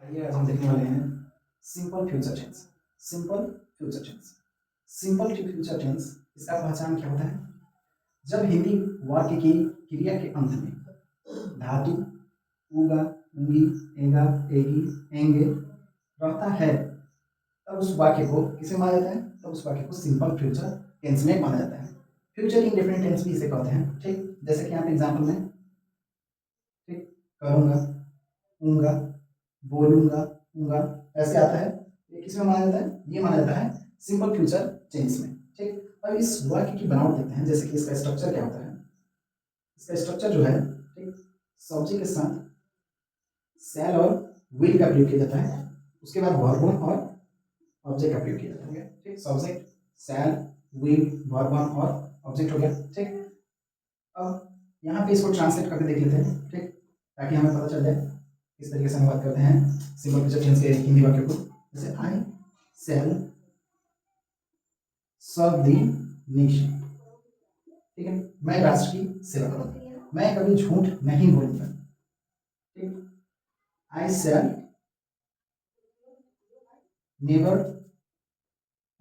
आइए आज हम देखने वाले हैं simple future tense. Simple future tense. Simple future tense इसका पहचान क्या होता है? जब हिंदी वाक्य की क्रिया के अंत में धातु उगा, उंगी, एगा, एगी, एंगे रहता है तब उस वाक्य को किसे माना जाता है? तब उस वाक्य को सिंपल फ्यूचर टेंस में माना जाता है। फ्यूचर इंडेफिनिट टेंस भी इसे कहते हैं। ठीक, जैसे कि यहाँ पे एग्जाम्पल में ठीक करूँगा, ऊँगा, बोलूँगा, ऊँगा ऐसे आता है। ये किस में माना जाता है? ये माना जाता है सिंपल फ्यूचर टेंस में। ठीक, अब इस वाक्य की बनावट देखते हैं। जैसे कि इसका स्ट्रक्चर क्या होता है? इसका स्ट्रक्चर जो है ठीक सब्जेक्ट के साथ शैल और विल का प्रयोग किया जाता है। उसके बाद वर्ब और ऑब्जेक्ट का प्रयोग किया जाता है। ठीक, सब्जेक्ट, शैल, विल, वर्ब और ऑब्जेक्ट हो गया। ठीक, अब यहाँ पे इसको ट्रांसलेट करके देख लेते हैं। ठीक, ताकि हमें पता चल जाए किस तरीके से हम बात करते हैं सिंपल फ्यूचर टेंस के हिंदी वाक्य को। जैसे आई शैल सर्व द नेशन। ठीक है, मैं राष्ट्र की सेवा करूंगा, मैं कभी झूठ नहीं बोलूंगा। ठीक, I shall never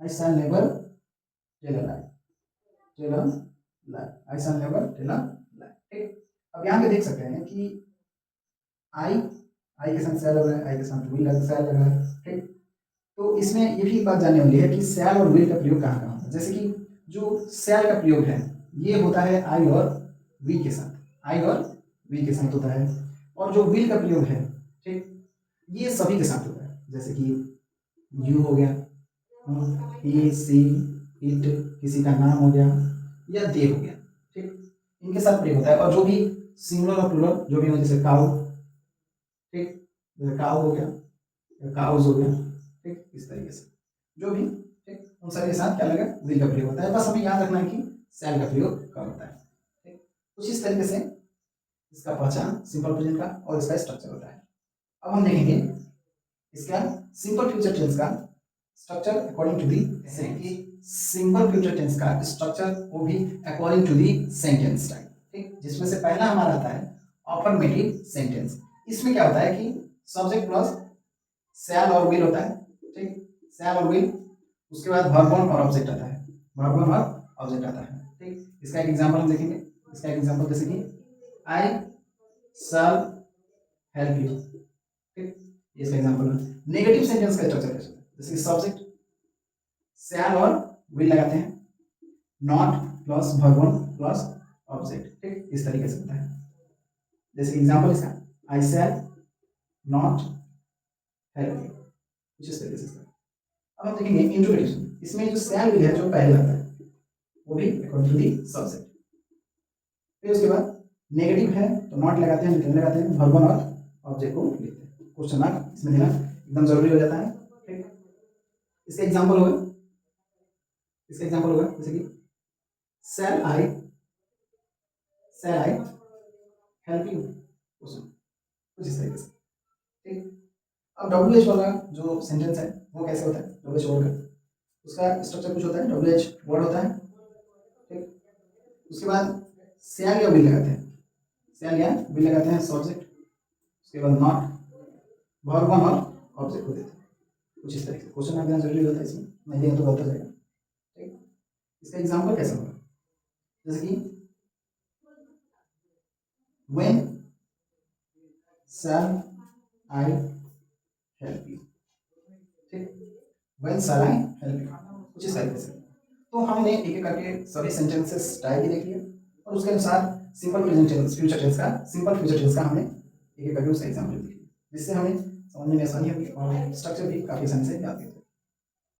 I shall never tell a lie. Tell a lie, I shall never tell a lie. ठीक, अब यहाँ पे देख सकते हैं कि आई आई के साथ शैल लग रहा है, आई के साथ विल शैल लग रहा है। ठीक, तो इसमें ये भी एक बात जानने वाली है कि शैल और विल का प्रयोग कहाँ कहाँ होता है। जैसे कि जो शैल का प्रयोग है ये होता है आई और वी के साथ, आई और वी के साथ होता है। और जो विल का प्रयोग है ठीक ये सभी के साथ होता है। जैसे कि यू हो गया, ही, सी, इट, किसी का नाम हो गया या दे हो गया। ठीक, इनके साथ प्रयोग होता है। और जो भी सिंगुलर और प्लूरल जो भी हो, जैसे काउ, ठीक, जैसे काउ हो गया या काउज हो गया। ठीक, इस तरीके से जो भी ठीक उन सभी के साथ क्या लगा विल का प्रयोग होता है। बस हमें याद रखना है कि शैल का प्रयोग कब होता है। ठीक, कुछ इस तरीके से इसका पहचान सिंपल प्रेजेंट का और इसका स्ट्रक्चर होता है। अब हम देखेंगे इसका सिंपल फ्यूचर टेंस का structure according to the simple future tense का स्ट्रक्चर वो भी according to the sentence type. ठीक, जिसमें से पहला हमारा आता है अफर्मेटिव सेंटेंस। इसमें क्या होता है कि सब्जेक्ट प्लस शैल और विल होता है। ठीक, शैल और विल, उसके बाद वर्ब और ऑब्जेक्ट आता है, वर्ब और ऑब्जेक्ट आता है। ठीक, इसका एक एग्जांपल हम देखेंगे। इसका एक एग्जांपल जैसे कि आई शैल हेल्प यू। ठीक, इसका एग्जांपल है। नेगेटिव सेंटेंस का स्ट्रक्चर कैसे होता है? जैसे कि सब्जेक्ट शैल और विल लगाते हैं, not plus verb plus object. ठीक, इस तरीके से होता है। जैसे एग्जांपल इसका आई शैल नॉट हेल्प यू, कुछ इस तरीके से। अब हम देखेंगे इंट्रोडक्शन। इसमें जो शैल विल है जो पहले आता है वो भी अकॉर्डिंग टू दी सब्जेक्ट। फिर उसके बाद नेगेटिव है तो नॉट लगाते हैं, निकलने लगाते हैं, वर्ब और ऑब्जेक्ट को लिखते हैं। क्वेश्चन मार्क इसमें देना एकदम जरूरी हो जाता है। ठीक, इसका एग्जांपल होगा, इसका एग्जांपल होगा जैसे कि शैल आई हेल्प यू, क्वेश्चन कुछ इस तरीके से। ठीक, अब डब्ल्यू एच वाला जो सेंटेंस है वो कैसे होता है? डब्ल्यू एच वर्ड का उसका स्ट्रक्चर कुछ होता है, डब्ल्यू एच वर्ड होता है। ठीक, उसके बाद शैल या विल लगाते हैं, शैल या विल लगाते हैं सब्जेक्ट, उसके बाद नॉट वर्ब और ऑब्जेक्ट को देते हैं। कुछ इस तरीके से क्वेश्चन मार्क देना जरूरी होता है इसमें, नहीं देंगे तो गलत हो जाएगा। ठीक, इसका एग्जांपल कैसा होगा? जैसे कि when shall I help you. ठीक, when shall I help you, कुछ इस तरीके से। तो हमने एक एक करके सभी सेंटेंसेस टाइप भी देख लिए और उसके अनुसार simple present tense future tense का सिंपल फ्यूचर टेंस का हमने एक एक करके उसका एग्जांपल देख लिया, जिससे हमें समझने में आसानी होगी और स्ट्रक्चर भी काफ़ी आसानी से याद होगा।